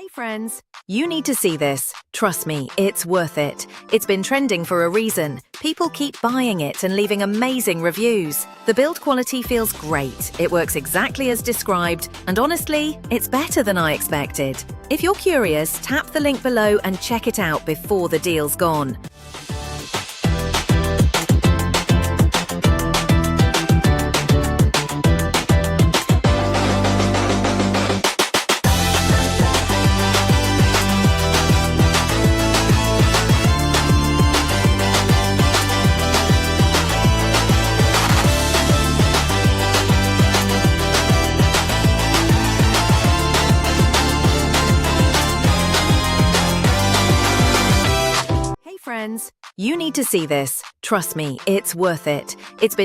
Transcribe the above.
Hey friends, you need to see this. Trust me, it's worth it. It's been trending for a reason. People keep buying it and leaving amazing reviews. The build quality feels great, it works exactly as described, and honestly, it's better than I expected. If you're curious, tap the link below and check it out before the deal's gone. Friends, you need to see this. Trust me, it's worth it. It's been